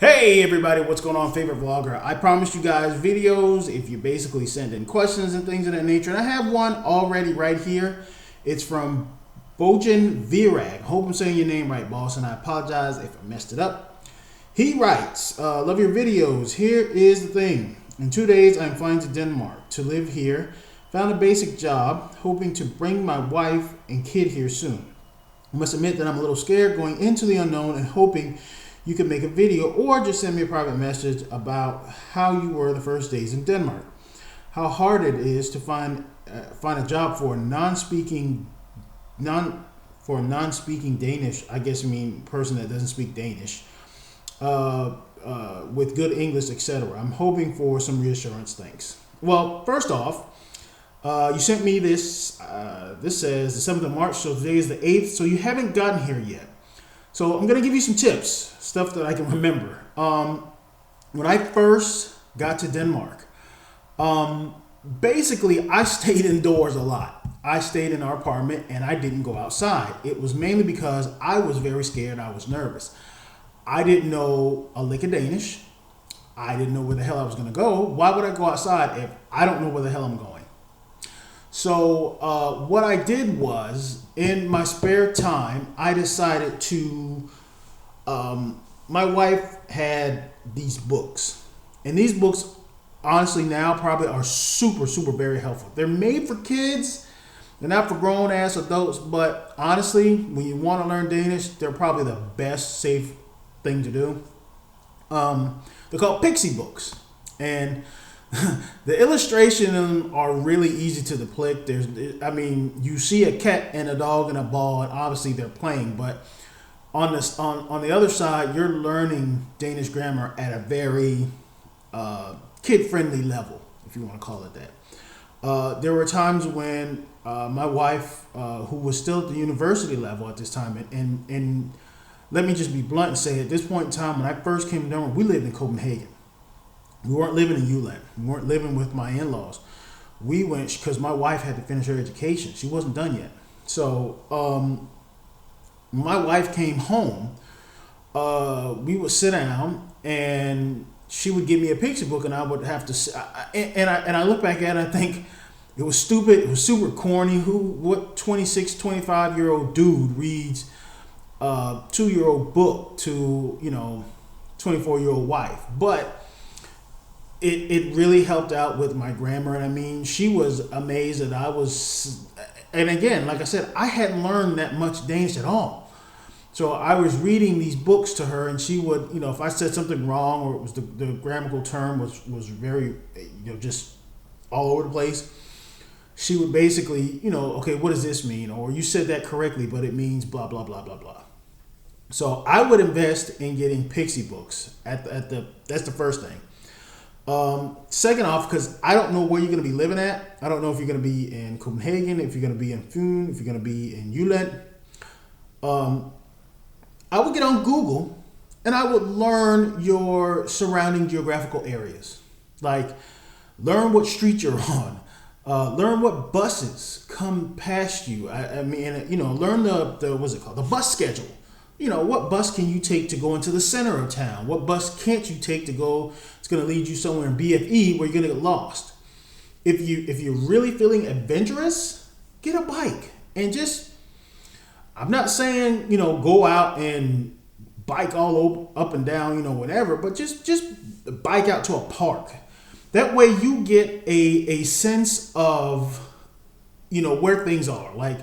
Hey everybody, what's going on, favorite vlogger? I promised you guys videos if you basically send in questions and things of that nature, and I have one already right here. It's from Bojan Virag. Hope I'm saying your name right, boss, and I apologize if I messed it up. He writes, love your videos. Here is the thing. In 2 days, I'm flying to Denmark to live here. Found a basic job, hoping to bring my wife and kid here soon. I must admit that I'm a little scared going into the unknown and hoping you can make a video or just send me a private message about how you were the first days in Denmark. How hard it is to find a job for a non-speaking Danish, I guess you mean person that doesn't speak Danish, with good English, etc. I'm hoping for some reassurance. Thanks. Well, first off, you sent me this. This says the 7th of March, so today is the 8th, so you haven't gotten here yet. So I'm going to give you some tips, stuff that I can remember. When I first got to Denmark, basically I stayed indoors a lot. I stayed in our apartment and I didn't go outside. It was mainly because I was very scared. I was nervous. I didn't know a lick of Danish. I didn't know where the hell I was going to go. Why would I go outside if I don't know where the hell I'm going? So what I did was, in my spare time, I decided to, my wife had these books. And these books, honestly, now probably are super, super very helpful. They're made for kids. They're not for grown-ass adults. But honestly, when you want to learn Danish, they're probably the best, safe thing to do. They're called Pixie books. And the illustrations are really easy to depict. You see a cat and a dog and a ball, and obviously they're playing. But on the other side, you're learning Danish grammar at a very kid-friendly level, if you want to call it that. There were times when my wife, who was still at the university level at this time, and let me just be blunt and say, at this point in time, when I first came to Denmark, we lived in Copenhagen. We weren't living in Jylland. We weren't living with my in-laws. We went because my wife had to finish her education. She wasn't done yet. So my wife came home. We would sit down and she would give me a picture book, and I would have to. I look back at it and I think it was stupid. It was super corny. What 26, 25-year-old dude reads a 2-year-old book to 24-year-old wife? But it really helped out with my grammar. And I mean, she was amazed that I was, and again, like I said, I hadn't learned that much Danish at all. So I was reading these books to her, and she would, if I said something wrong or it was the grammatical term was very, just all over the place, she would basically, okay, what does this mean? Or you said that correctly, but it means blah, blah, blah, blah, blah. So I would invest in getting Pixie books that's the first thing. Second off, because I don't know where you're going to be living at. I don't know if you're going to be in Copenhagen, if you're going to be in Fyn, if you're going to be in Jylland. I would get on Google and I would learn your surrounding geographical areas. Like, learn what street you're on. Learn what buses come past you. Learn the bus schedule. What bus can you take to go into the center of town? What bus can't you take to go? It's going to lead you somewhere in BFE where you're going to get lost. If you're really feeling adventurous, get a bike and I'm not saying, go out and bike all up and down, whatever, but just bike out to a park. That way you get a sense of, where things are. Like,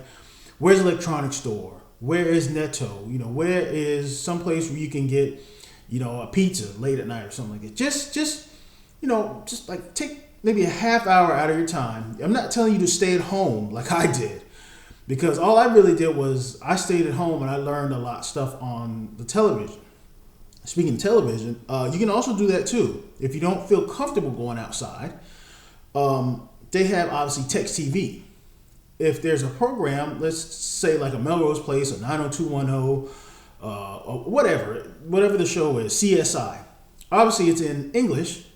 where's the electronics store? Where is Netto? Where is someplace where you can get, a pizza late at night or something like that? Just like take maybe a half hour out of your time. I'm not telling you to stay at home like I did, because all I really did was I stayed at home and I learned a lot of stuff on the television. Speaking of television, you can also do that too. If you don't feel comfortable going outside, they have obviously text TV. If there's a program, let's say like a Melrose Place or 90210, or whatever the show is, CSI. Obviously, it's in English,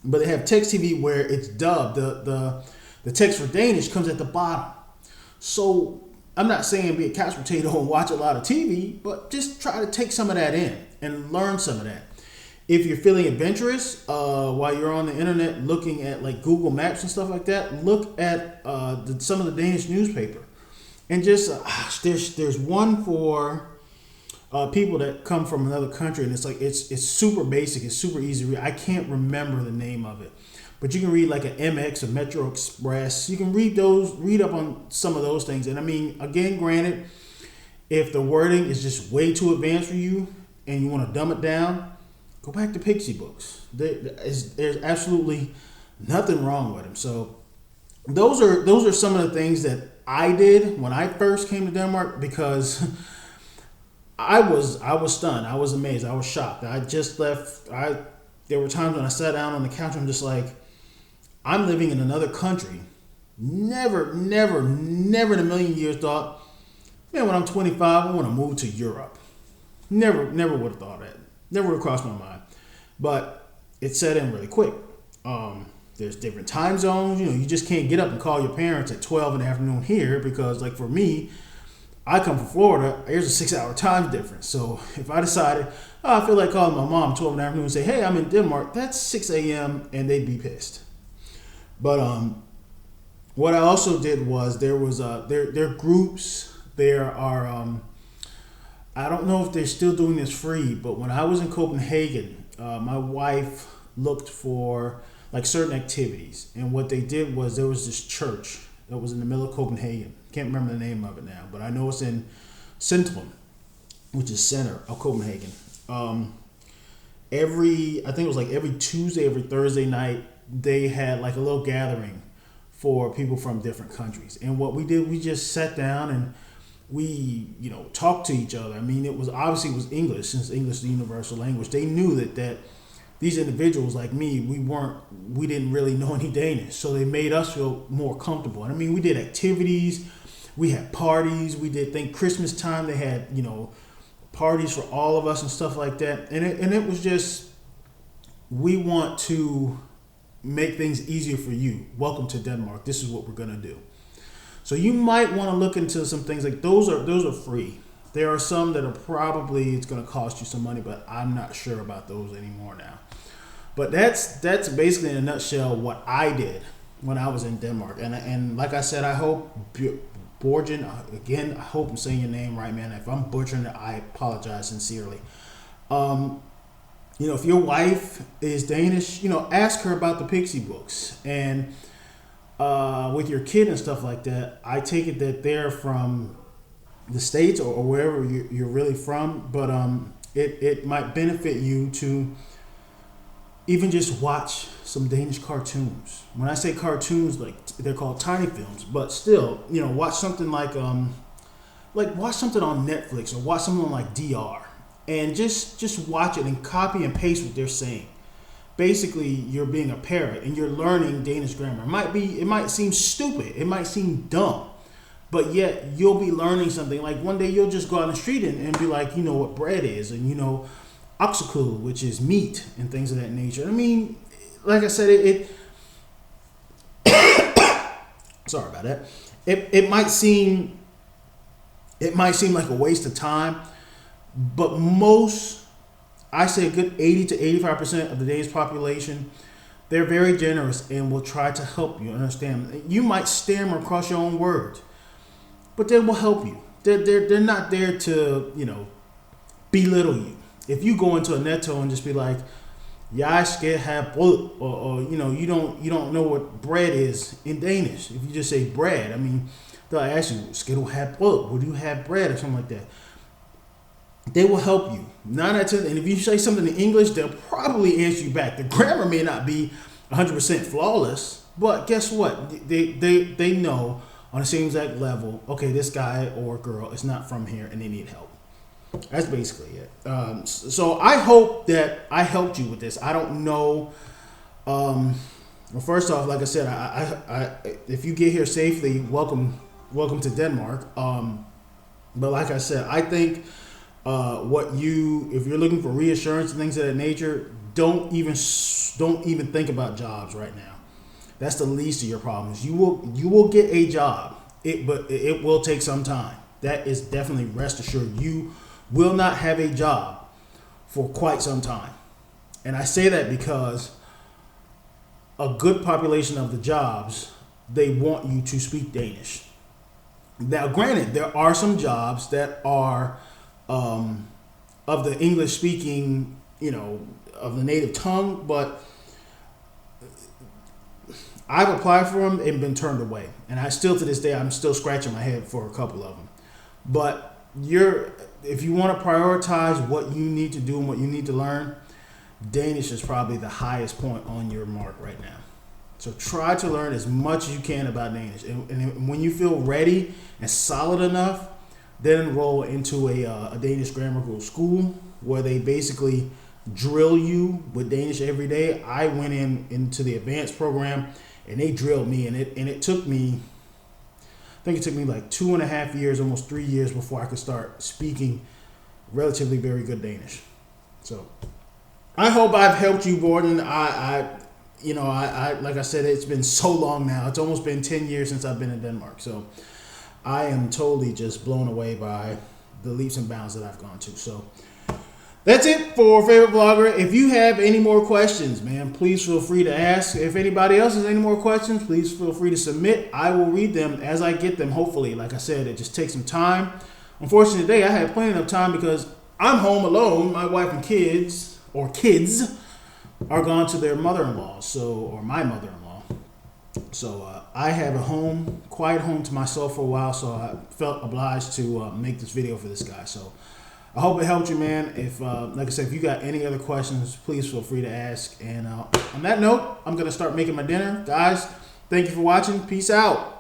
but they have text TV where it's dubbed. The text for Danish comes at the bottom. So I'm not saying be a couch potato and watch a lot of TV, but just try to take some of that in and learn some of that. If you're feeling adventurous while you're on the internet looking at like Google Maps and stuff like that, look at some of the Danish newspaper. And just there's one for people that come from another country, and it's super basic, it's super easy to read. I can't remember the name of it, but you can read like an MX, a Metro Express. You can read up on some of those things. And I mean, again, granted, if the wording is just way too advanced for you and you want to dumb it down, go back to Pixie books. There's absolutely nothing wrong with them. So those are some of the things that I did when I first came to Denmark, because I was stunned. I was amazed. I was shocked. I just left. There were times when I sat down on the couch and I'm just like, I'm living in another country. Never in a million years thought, man, when I'm 25, I want to move to Europe. Never would have thought that. Never would have crossed my mind. But it set in really quick. There's different time zones. You just can't get up and call your parents at 12 in the afternoon here, because like for me, I come from Florida. There's a 6-hour time difference. So if I decided, I feel like calling my mom 12 in the afternoon and say, hey, I'm in Denmark, that's 6 a.m. and they'd be pissed. But what I also did was there are groups. There are I don't know if they're still doing this free, but when I was in Copenhagen, my wife looked for like certain activities, and what they did was there was this church that was in the middle of Copenhagen. Can't remember the name of it now, but I know it's in Centrum, which is center of Copenhagen. I think it was like every Tuesday, every Thursday night, they had like a little gathering for people from different countries. And what we did, we just sat down and we, talked to each other. I mean, it was English, since English is the universal language. They knew that these individuals like me, we didn't really know any Danish. So they made us feel more comfortable. And I mean, we did activities, we had parties, we did Christmas time, they had, parties for all of us and stuff like that. And it was just, we want to make things easier for you. Welcome to Denmark. This is what we're going to do. So you might want to look into some things like those are free. There are some that are probably, it's going to cost you some money, but I'm not sure about those anymore now. But that's basically in a nutshell what I did when I was in Denmark. And like I said, I hope Bojan, again, I hope I'm saying your name right, man. If I'm butchering it, I apologize sincerely. If your wife is Danish, ask her about the Pixie books. And with your kid and stuff like that, I take it that they're from the States or wherever you're really from. But it might benefit you to even just watch some Danish cartoons. When I say cartoons, like they're called tiny films, but still, watch something like watch something on Netflix or watch something on like DR, and just watch it and copy and paste what they're saying. Basically, you're being a parrot and you're learning Danish grammar. It might seem stupid, it might seem dumb, but yet you'll be learning something. Like one day you'll just go out on the street and be like, what bread is, and oxycle, which is meat, and things of that nature. I mean, like I said, it sorry about that. It might seem like a waste of time, but I say a good 80 to 85% of the Danish population, they're very generous and will try to help you understand. You might stammer across your own words, but they will help you. They're not there to, belittle you. If you go into a netto and just be like, "Jeg skal have brød," or you don't know what bread is in Danish. If you just say bread, I mean, they'll ask you, "Skal du have brød?" Would you have bread or something like that? They will help you. 9 out of 10, and if you say something in English, they'll probably answer you back. The grammar may not be 100% flawless, but guess what? They know on the same exact level, okay, this guy or girl is not from here and they need help. That's basically it. So I hope that I helped you with this. I don't know. Well, first off, like I said, I if you get here safely, welcome to Denmark. But like I said, I think if you're looking for reassurance and things of that nature, don't even think about jobs right now. That's the least of your problems. You will get a job, but it will take some time. That is definitely, rest assured. You will not have a job for quite some time. And I say that because a good population of the jobs, they want you to speak Danish. Now, granted, there are some jobs that are of the English speaking, of the native tongue, but I've applied for them and been turned away. And I still, to this day, I'm still scratching my head for a couple of them. But if you want to prioritize what you need to do and what you need to learn, Danish is probably the highest point on your mark right now. So try to learn as much as you can about Danish. And when you feel ready and solid enough, then enroll into a Danish grammar school where they basically drill you with Danish every day. I went into the advanced program and they drilled me, and it took me, I think it took me like 2.5 years, almost 3 years before I could start speaking relatively very good Danish. So I hope I've helped you, Bojan. I like I said, it's been so long now. It's almost been 10 years since I've been in Denmark. So I am totally just blown away by the leaps and bounds that I've gone to. So that's it for Favorite Vlogger. If you have any more questions, man, please feel free to ask. If anybody else has any more questions, please feel free to submit. I will read them as I get them, hopefully. Like I said, it just takes some time. Unfortunately, today I had plenty of time because I'm home alone. My wife and kids are gone to their mother-in-law, or my mother-in-law. So I have a quiet home to myself for a while, so I felt obliged to make this video for this guy. So I hope it helped you, man. If, like I said, if you got any other questions, please feel free to ask. And on that note, I'm going to start making my dinner. Guys, thank you for watching. Peace out.